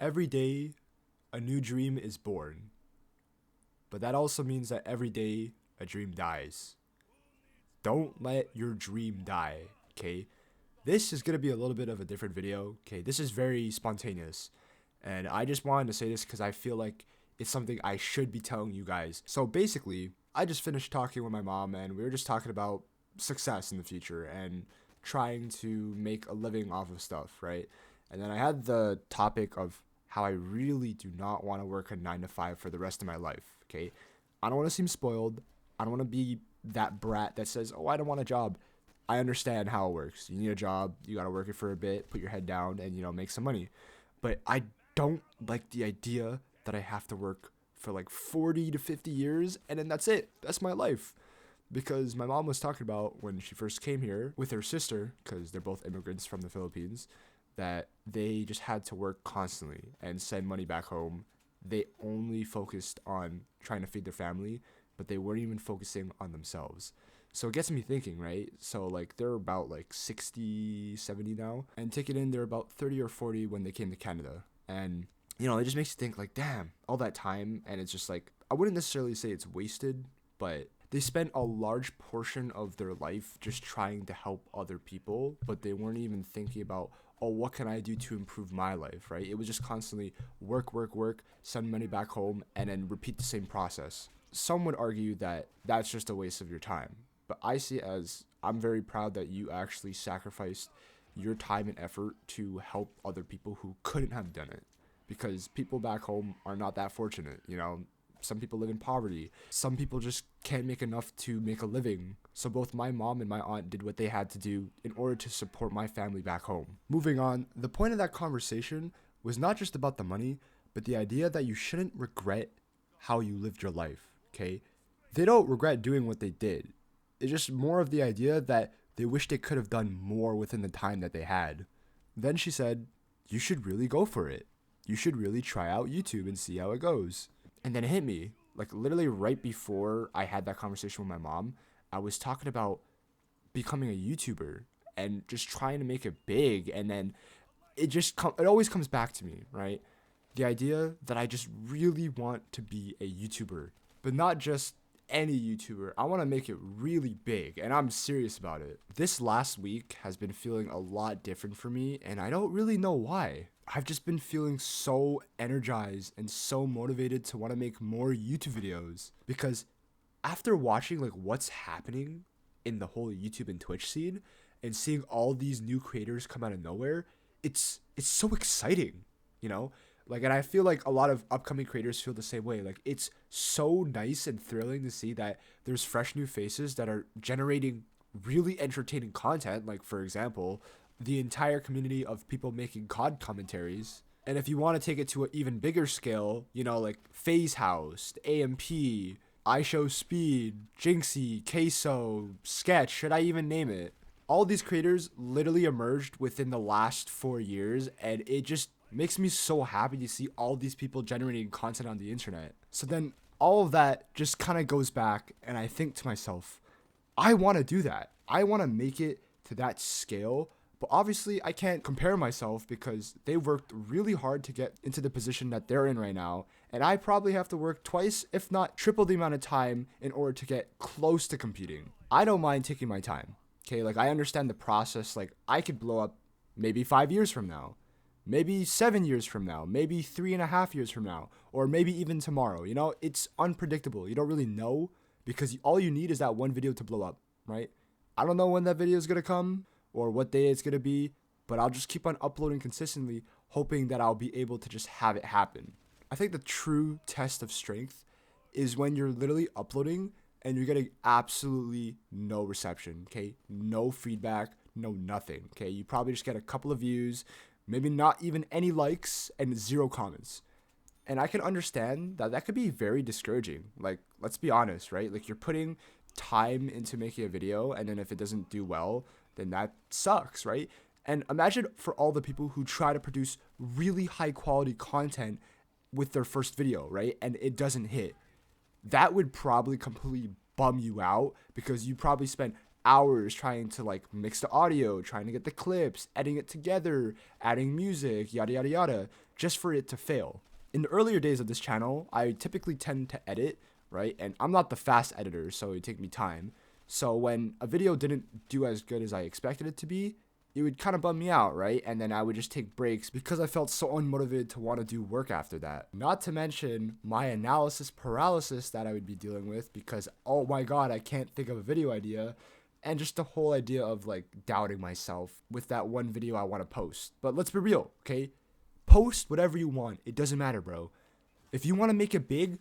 Every day, a new dream is born. But that also means that every day, a dream dies. Don't let your dream die, okay? This is going to be a little bit of a different video, okay? This is very spontaneous. And I just wanted to say this because I feel like it's something I should be telling you guys. So basically, I just finished talking with my mom and we were just talking about success in the future and trying to make a living off of stuff, right? And then I had the topic of how I really do not want to work a 9 to 5 for the rest of my life, okay? I don't want to seem spoiled. I don't want to be that brat that says, oh, I don't want a job. I understand how it works. You need a job, you got to work it for a bit, put your head down and, make some money. But I don't like the idea that I have to work for like 40 to 50 years and then that's it. That's my life. Because my mom was talking about when she first came here with her sister, because they're both immigrants from the Philippines, that they just had to work constantly and send money back home. They only focused on trying to feed their family, but they weren't even focusing on themselves. So it gets me thinking, right? So like they're about like 60, 70 now, and take it in, they're about 30 or 40 when they came to Canada. And, it just makes you think like, damn, all that time. And it's just like, I wouldn't necessarily say it's wasted, but they spent a large portion of their life just trying to help other people, but they weren't even thinking about, oh, what can I do to improve my life, right? It was just constantly work, send money back home, and then repeat the same process. Some would argue that that's just a waste of your time, but I see it as I'm very proud that you actually sacrificed your time and effort to help other people who couldn't have done it, because people back home are not that fortunate, Some people live in poverty. Some people just can't make enough to make a living. So both my mom and my aunt did what they had to do in order to support my family back home. Moving on, the point of that conversation was not just about the money, but the idea that you shouldn't regret how you lived your life, okay? They don't regret doing what they did. It's just more of the idea that they wish they could have done more within the time that they had. Then she said, you should really go for it. You should really try out YouTube and see how it goes. And then it hit me, like literally right before I had that conversation with my mom, I was talking about becoming a YouTuber and just trying to make it big. And then it always comes back to me, right? The idea that I just really want to be a YouTuber, but not just any YouTuber. I want to make it really big, and I'm serious about it. This last week has been feeling a lot different for me, and I don't really know why. I've just been feeling so energized and so motivated to want to make more YouTube videos, because after watching like what's happening in the whole YouTube and Twitch scene and seeing all these new creators come out of nowhere, it's so exciting, Like, and I feel like a lot of upcoming creators feel the same way. Like, it's so nice and thrilling to see that there's fresh new faces that are generating really entertaining content. Like, for example, the entire community of people making COD commentaries. And if you want to take it to an even bigger scale, like FaZe House, AMP, iShowSpeed, Jinxie, Queso, Sketch, should I even name it? All these creators literally emerged within the last 4 years, and it just makes me so happy to see all these people generating content on the internet. So then all of that just kind of goes back, and I think to myself, I want to do that. I want to make it to that scale, but obviously I can't compare myself because they worked really hard to get into the position that they're in right now, and I probably have to work twice, if not triple the amount of time in order to get close to competing. I don't mind taking my time, okay? Like, I understand the process. Like, I could blow up maybe 5 years from now, maybe 7 years from now, maybe 3.5 years from now, or maybe even tomorrow. It's unpredictable. You don't really know, because all you need is that one video to blow up, right? I don't know when that video is going to come or what day it's going to be, but I'll just keep on uploading consistently, hoping that I'll be able to just have it happen. I think the true test of strength is when you're literally uploading and you're getting absolutely no reception, okay? No feedback, no nothing, okay? You probably just get a couple of views, maybe not even any likes, and 0 comments. And I can understand that could be very discouraging. Like, let's be honest, right? Like, you're putting time into making a video, and then if it doesn't do well, then that sucks, right? And imagine for all the people who try to produce really high quality content with their first video, right? And it doesn't hit. That would probably completely bum you out, because you probably spent hours trying to like mix the audio, trying to get the clips, editing it together, adding music, yada yada yada, just for it to fail. In the earlier days of this channel, I typically tend to edit, right? And I'm not the fast editor, so it would take me time. So when a video didn't do as good as I expected it to be, it would kind of bum me out, right? And then I would just take breaks because I felt so unmotivated to want to do work after that. Not to mention my analysis paralysis that I would be dealing with because, oh my god, I can't think of a video idea. And just the whole idea of like doubting myself with that one video I want to post. But let's be real, okay? Post whatever you want. It doesn't matter, bro. If you want to make it big,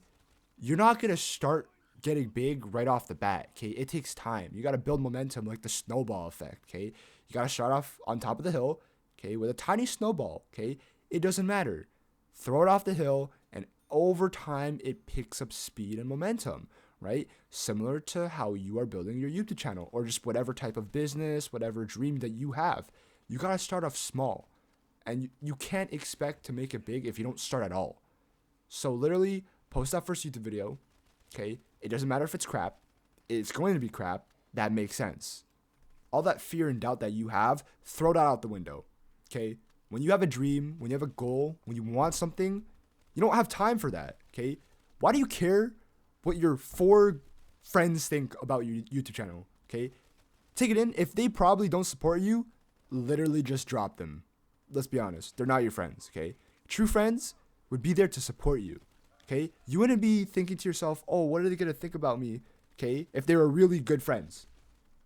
you're not going to start getting big right off the bat, okay? It takes time. You got to build momentum like the snowball effect, okay? You got to start off on top of the hill, okay, with a tiny snowball, okay? It doesn't matter. Throw it off the hill, and over time, it picks up speed and momentum, right? Similar to how you are building your YouTube channel or just whatever type of business, whatever dream that you have. You got to start off small, and you can't expect to make it big if you don't start at all. So literally, post that first YouTube video, okay? It doesn't matter if it's crap. It's going to be crap. That makes sense. All that fear and doubt that you have, throw that out the window, okay? When you have a dream, when you have a goal, when you want something, you don't have time for that, okay? Why do you care what your 4 friends think about your YouTube channel, okay? Take it in. If they probably don't support you, literally just drop them. Let's be honest. They're not your friends, okay? True friends would be there to support you, okay? You wouldn't be thinking to yourself, oh, what are they going to think about me, okay? If they were really good friends.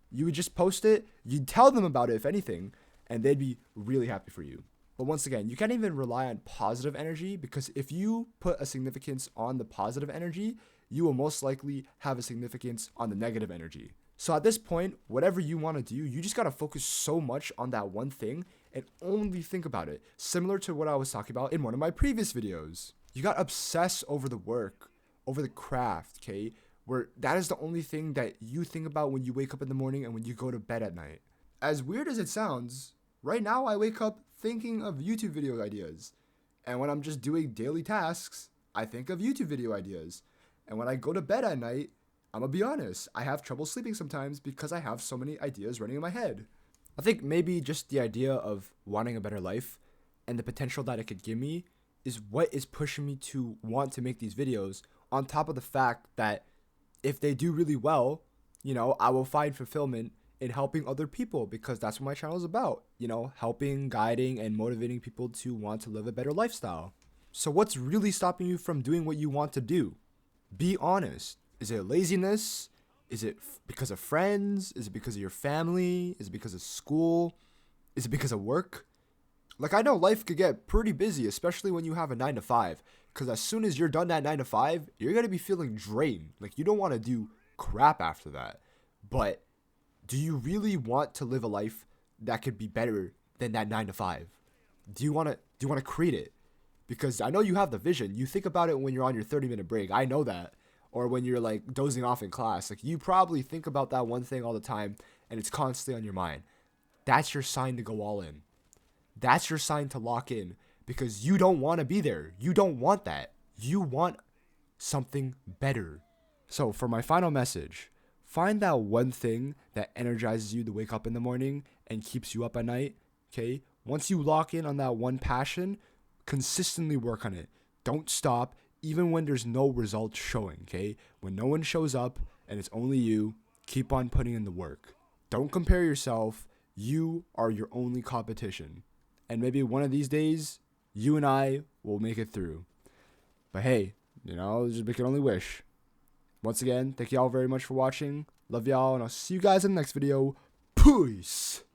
You would just post it, you'd tell them about it if anything, and they'd be really happy for you. But once again, you can't even rely on positive energy because if you put a significance on the positive energy, you will most likely have a significance on the negative energy. So at this point, whatever you want to do, you just got to focus so much on that one thing and only think about it. Similar to what I was talking about in one of my previous videos. You got to obsess over the work, over the craft, okay? Where that is the only thing that you think about when you wake up in the morning and when you go to bed at night. As weird as it sounds, right now I wake up thinking of YouTube video ideas. And when I'm just doing daily tasks, I think of YouTube video ideas. And when I go to bed at night, I'm gonna be honest, I have trouble sleeping sometimes because I have so many ideas running in my head. I think maybe just the idea of wanting a better life and the potential that it could give me is what is pushing me to want to make these videos, on top of the fact that if they do really well, you know, I will find fulfillment in helping other people because that's what my channel is about, you know, helping, guiding, and motivating people to want to live a better lifestyle. So what's really stopping you from doing what you want to do? Be honest. Is it laziness? Is it because of friends? Is it because of your family? Is it because of school? Is it because of work? Like, I know life could get pretty busy, especially when you have a 9 to 5. Because as soon as you're done that 9 to 5, you're going to be feeling drained. Like, you don't want to do crap after that. But do you really want to live a life that could be better than that 9 to 5? Do you want to create it? Because I know you have the vision. You think about it when you're on your 30-minute break. I know that. Or when you're like dozing off in class. Like, you probably think about that one thing all the time and it's constantly on your mind. That's your sign to go all in. That's your sign to lock in because you don't want to be there. You don't want that. You want something better. So for my final message, find that one thing that energizes you to wake up in the morning and keeps you up at night, okay? Once you lock in on that one passion, consistently work on it. Don't stop, even when there's no results showing, okay? When no one shows up and it's only you, keep on putting in the work. Don't compare yourself. You are your only competition. And maybe one of these days, you and I will make it through. But hey, you know, we can only wish. Once again, thank y'all very much for watching. Love y'all, and I'll see you guys in the next video. Peace!